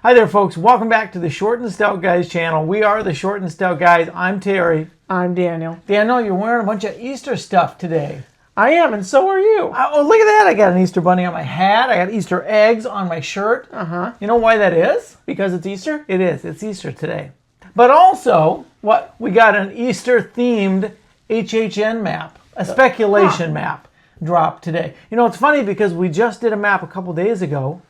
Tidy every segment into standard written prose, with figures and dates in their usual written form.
Hi there, folks. Welcome back to the Short and Stout Guys channel. We are the Short and Stout Guys. I'm Terry. I'm Daniel. Daniel, you're wearing a bunch of Easter stuff today. I am, and so are you. Oh, look at that. I got an Easter bunny on my hat. I got Easter eggs on my shirt. You know why that is? Because it's Easter? It is. It's Easter today. But also, what? We got an Easter-themed HHN map, a speculation map dropped today. You know, it's funny because we just did a map a couple days ago,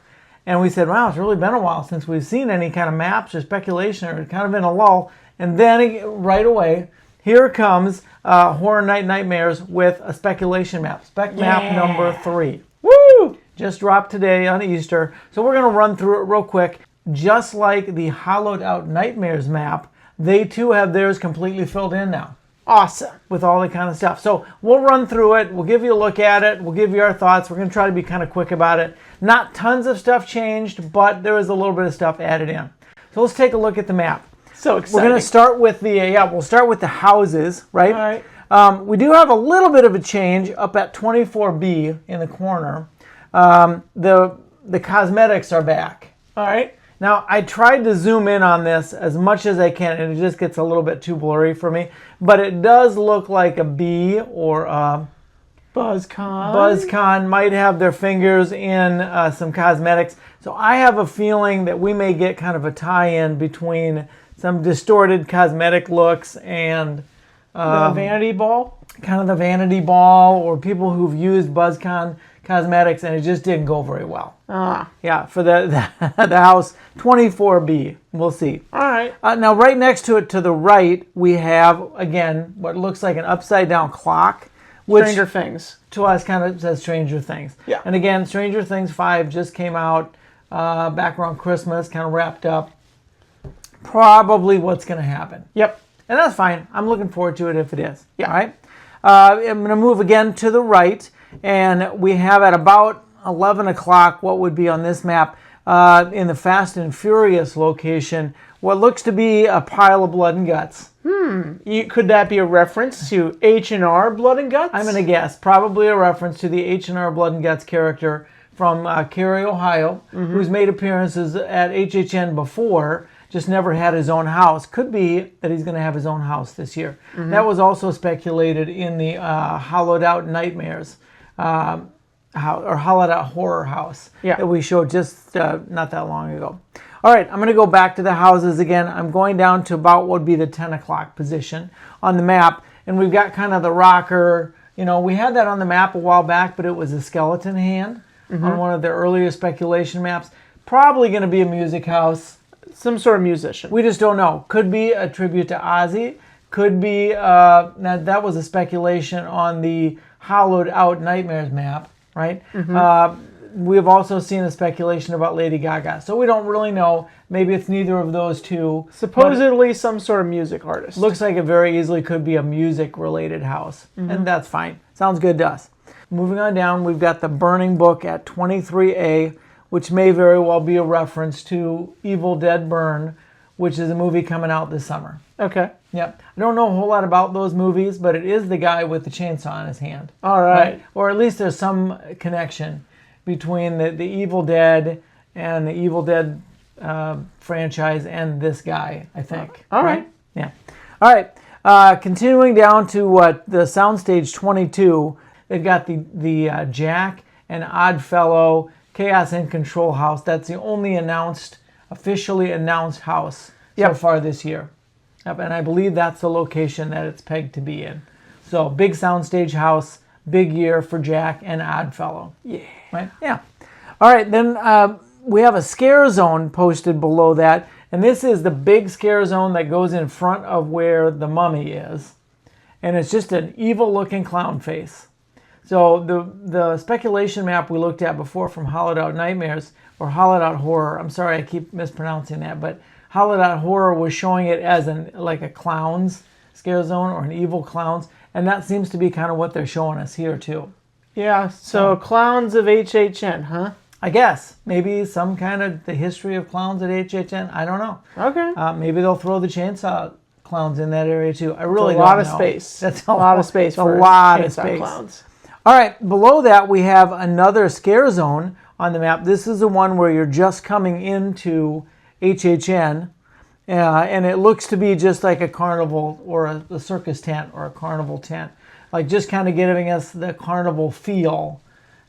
and we said, wow, it's really been a while since we've seen any kind of maps or speculation, or kind of in a lull. And then right away, here comes Horror Night Nightmares with a speculation map. Map number 3. Woo! Just dropped today on Easter. So we're going to run through it real quick. Just like the Hollowed Out Nightmares map, they too have theirs completely filled in now. Awesome. With all that kind of stuff. So we'll run through it. We'll give you a look at it. We'll give you our thoughts. We're going to try to be kind of quick about it. Not tons of stuff changed, but there is a little bit of stuff added in. So let's take a look at the map. So exciting. We're going to start with the, we'll start with the houses, right? All right. We do have a little bit of a change up at 24B in the corner. The cosmetics are back. All right. Now, I tried to zoom in on this as much as I can, and it just gets a little bit too blurry for me. But it does look like a bee or a BuzzCon. BuzzCon might have their fingers in some cosmetics. So I have a feeling that we may get kind of a tie-in between some distorted cosmetic looks and the vanity ball. Kind of the vanity ball, or people who've used BuzzCon cosmetics and it just didn't go very well. Yeah, for the house 24B. We'll see. All right. Now, right next to it to the right, we have, again, what looks like an upside-down clock. Which Stranger Things. To us kind of says Stranger Things. Yeah. And again, Stranger Things 5 just came out back around Christmas, kind of wrapped up. Probably what's going to happen. Yep. And that's fine. I'm looking forward to it if it is. Yeah. All right. I'm going to move again to the right. And we have at about 11 o'clock what would be on this map in the Fast and Furious location, what looks to be a pile of blood and guts. Could that be a reference to H&R Blood and Guts? I'm going to guess. Probably a reference to the H&R Blood and Guts character from Cary, Ohio, who's made appearances at HHN before, just never had his own house. Could be that he's going to have his own house this year. That was also speculated in the Hollowed Out Nightmares. Or Hollowed Out Horror House that we showed just not that long ago. All right, I'm going to go back to the houses again. I'm going down to about what would be the 10 o'clock position on the map. And we've got kind of the rocker. You know, we had that on the map a while back, but it was a skeleton hand on one of the earlier speculation maps. Probably going to be a music house. Some sort of musician. We just don't know. Could be a tribute to Ozzy. Could be, now that was a speculation on the Hollowed Out Nightmares map, right? We've also seen a speculation about Lady Gaga. So we don't really know. Maybe it's neither of those two. Supposedly some sort of music artist. Looks like it very easily could be a music-related house. And that's fine. Sounds good to us. Moving on down, we've got the Burning Book at 23A, which may very well be a reference to Evil Dead Burn, which is a movie coming out this summer. Okay. Yep. I don't know a whole lot about those movies, but it is the guy with the chainsaw in his hand. All right. Or at least there's some connection between the Evil Dead and the Evil Dead franchise and this guy, I think. All right. Yeah. All right. Continuing down to the Soundstage 22, they've got the Jack and Oddfellow Chaos and Control house. That's the only officially announced house so far this year. Yep, and I believe that's the location that it's pegged to be in. So, big soundstage house, big year for Jack and Oddfellow. Yeah. Right? Yeah. All right, then we have a scare zone posted below that, and this is the big scare zone that goes in front of where the mummy is. And it's just an evil-looking clown face. So, the speculation map we looked at before from Hollowed Out Nightmares, or Hollowed Out Horror, I'm sorry I keep mispronouncing that, but Hollowed Out Horror was showing it as like a clown's scare zone or an evil clown's, and that seems to be kind of what they're showing us here too. Yeah, so clowns of HHN, huh? I guess. Maybe some kind of the history of clowns at HHN. I don't know. Okay. Maybe they'll throw the chainsaw clowns in that area too. I really don't know. A lot of space. That's a lot of space for a lot of chainsaw space. Clowns. All right, below that we have another scare zone on the map. This is the one where you're just coming into HHN. And it looks to be just like a carnival or a circus tent or a carnival tent. Like just kind of giving us the carnival feel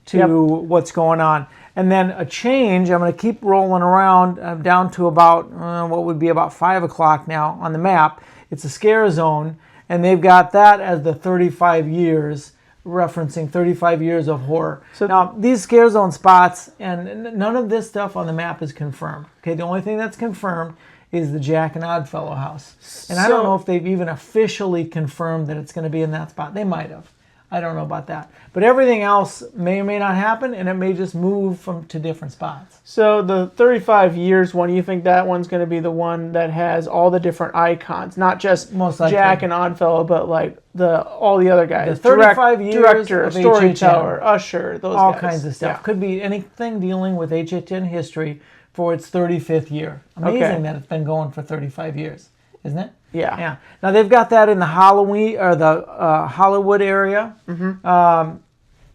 to what's going on. And then a change, I'm going to keep rolling around. I'm down to about, what would be about 5 o'clock now on the map. It's a scare zone, and they've got that as the 35 years, referencing 35 years of horror. So now, these scare zone spots, and none of this stuff on the map is confirmed. Okay, the only thing that's confirmed is the Jack and Oddfellow house. And I don't know if they've even officially confirmed that it's going to be in that spot. They might have. I don't know about that. But everything else may or may not happen, and it may just move to different spots. So the 35 years one, you think that one's going to be the one that has all the different icons, not just Jack and Oddfellow, but like all the other guys. The 35 years director, of storyteller, usher, those all guys. Kinds of stuff. Yeah. Could be anything dealing with HHN history for its 35th year. Amazing that it's been going for 35 years, isn't it? Yeah. Now they've got that in the Halloween or the Hollywood area. I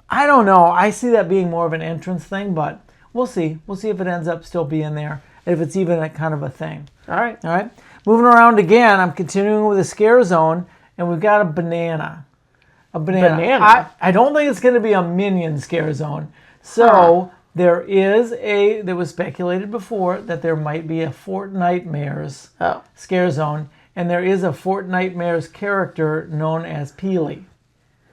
don't know. I see that being more of an entrance thing, but we'll see. We'll see if it ends up still being there, if it's even a kind of a thing. All right. Moving around again, I'm continuing with the scare zone, and we've got a banana. Banana? I don't think it's going to be a minion scare zone. So there was speculated before that there might be a Fort Nightmares scare zone. And there is a Fort Nightmares character known as Peely.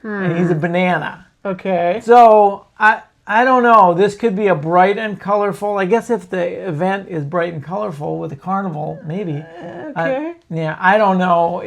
And he's a banana. Okay. So, I don't know. This could be a bright and colorful. I guess if the event is bright and colorful with a carnival, maybe. Okay. I don't know.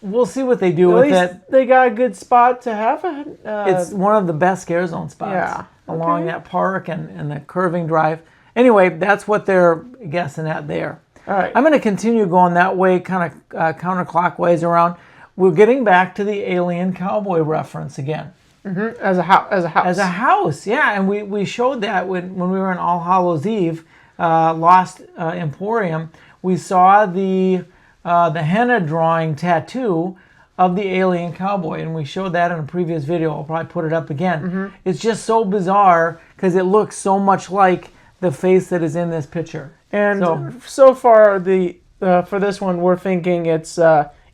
We'll see what they do with it. They got a good spot to have it's one of the best scare zone spots along that park and the curving drive. Anyway, that's what they're guessing at there. All right. I'm going to continue going that way, kind of counterclockwise around. We're getting back to the Alien Cowboy reference again. As a house, yeah. And we showed that when we were in All Hallows Eve, Lost Emporium. We saw the henna drawing tattoo of the Alien Cowboy, and we showed that in a previous video. I'll probably put it up again. It's just so bizarre because it looks so much like the face that is in this picture. And so far, for this one, we're thinking it's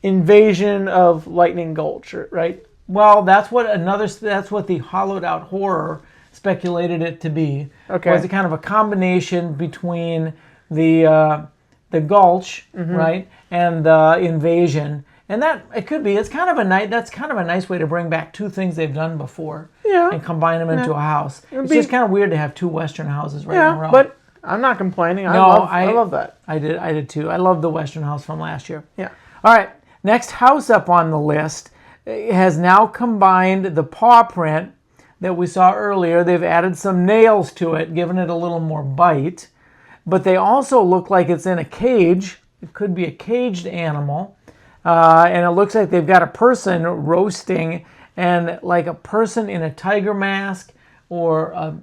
Invasion of Lightning Gulch, right? Well, that's what the hollowed out horror speculated it to be. Okay. Was it kind of a combination between the Gulch, right, and the Invasion, and that it could be. That's kind of a nice way to bring back two things they've done before, and combine them into a house. It's just kind of weird to have two Western houses right in a row. But I'm not complaining. I love that. I did too. I love the Western house from last year. Yeah. All right. Next house up on the list has now combined the paw print that we saw earlier. They've added some nails to it, giving it a little more bite. But they also look like it's in a cage. It could be a caged animal. And it looks like they've got a person roasting, and like a person in a tiger mask or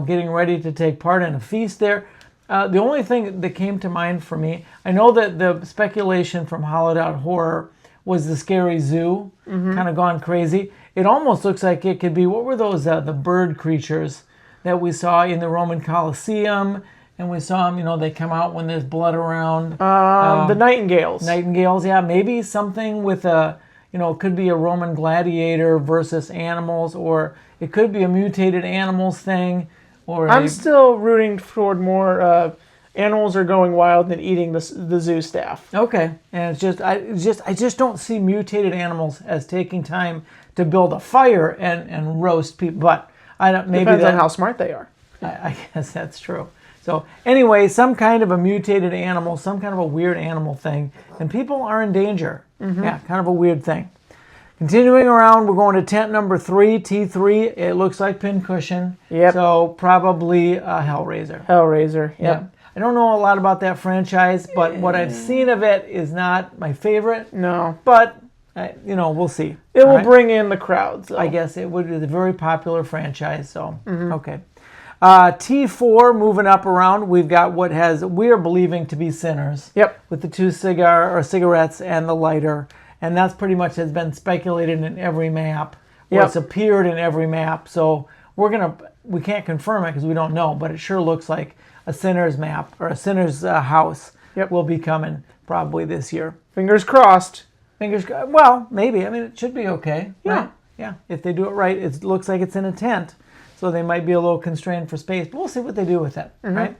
getting ready to take part in a feast there. The only thing that came to mind for me, I know that the speculation from Hollowed Out Horror was the scary zoo, kind of gone crazy. It almost looks like it could be, what were those, the bird creatures that we saw in the Roman Colosseum, and we saw them, they come out when there's blood around. The nightingales. Nightingales, yeah. Maybe something with it could be a Roman gladiator versus animals, or it could be a mutated animals thing. I'm still rooting toward more animals are going wild than eating the zoo staff. Okay, and I just don't see mutated animals as taking time to build a fire and roast people. But I don't. Maybe depends on how smart they are. I guess that's true. So anyway, some kind of a mutated animal, some kind of a weird animal thing, and people are in danger. Yeah, kind of a weird thing. Continuing around, we're going to tent number 3, T3. It looks like pincushion. Yep. So probably Hellraiser. Hellraiser, yep. Yeah. I don't know a lot about that franchise, but what I've seen of it is not my favorite. No. But, we'll see. It will bring in the crowds. I guess it would be a very popular franchise, so, okay. T4, moving up around, we've got we are believing to be Sinners. Yep. With the 2 cigarettes and the lighter. And that's pretty much has been speculated in every map. Or it's appeared in every map. So we're going to we can't confirm it because we don't know, but it sure looks like a Sinner's map or a Sinner's house will be coming probably this year. Fingers crossed. Well, maybe. I mean, it should be okay. Yeah. Right? Yeah. If they do it right, it looks like it's in a tent, so they might be a little constrained for space, but we'll see what they do with it, right?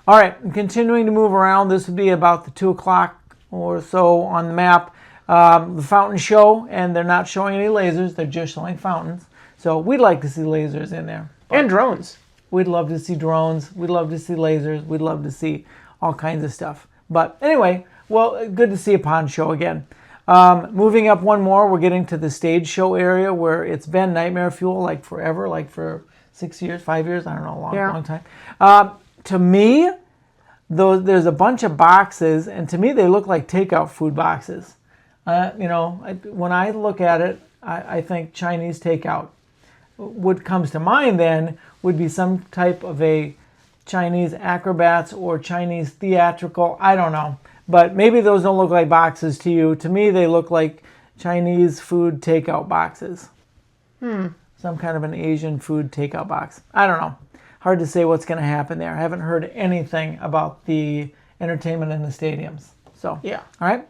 All right, and continuing to move around, this would be about the 2 o'clock or so on the map. The fountain show, and they're not showing any lasers, they're just showing fountains. So we'd like to see lasers in there. And drones. We'd love to see drones, we'd love to see lasers, we'd love to see all kinds of stuff. But anyway, well, good to see a pond show again. Moving up one more, we're getting to the stage show area where it's been nightmare fuel like forever, like for 6 years, 5 years, I don't know, a long time. To me, there's a bunch of boxes, and to me they look like takeout food boxes. When I look at it, I think Chinese takeout. What comes to mind then would be some type of a Chinese acrobats or Chinese theatrical, I don't know. But maybe those don't look like boxes to you. To me, they look like Chinese food takeout boxes. Some kind of an Asian food takeout box. I don't know. Hard to say what's going to happen there. I haven't heard anything about the entertainment in the stadiums. So, yeah. All right.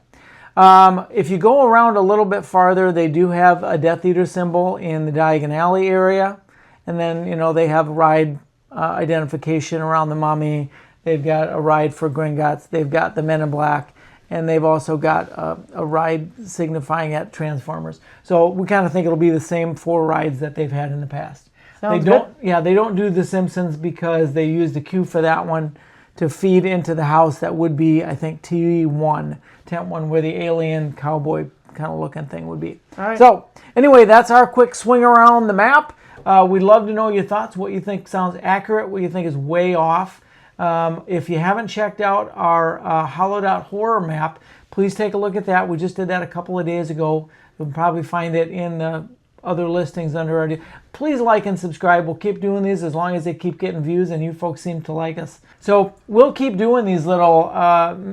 If you go around a little bit farther, they do have a Death Eater symbol in the Diagon Alley area. And then, they have ride identification around the Mummy. They've got a ride for Gringotts. They've got the Men in Black. And they've also got a ride signifying at Transformers. So we kind of think it'll be the same 4 rides that they've had in the past. Sounds good. Yeah, they don't do The Simpsons because they used the queue for that one to feed into the house that would be, I think, T1, tent 1, where the alien cowboy kind of looking thing would be. All right. So anyway, that's our quick swing around the map. We'd love to know your thoughts, what you think sounds accurate, what you think is way off. If you haven't checked out our Hollowed Out Horror map, please take a look at that. We just did that a couple of days ago. You'll probably find it in the other listings under our... Please like and subscribe. We'll keep doing these as long as they keep getting views, and you folks seem to like us. So we'll keep doing these little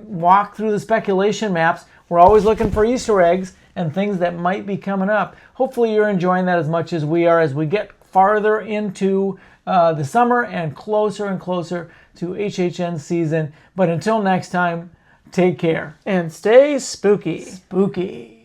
walk through the speculation maps. We're always looking for Easter eggs and things that might be coming up. Hopefully you're enjoying that as much as we are as we get farther into the summer and closer to HHN season. But until next time, take care. And stay spooky. Spooky.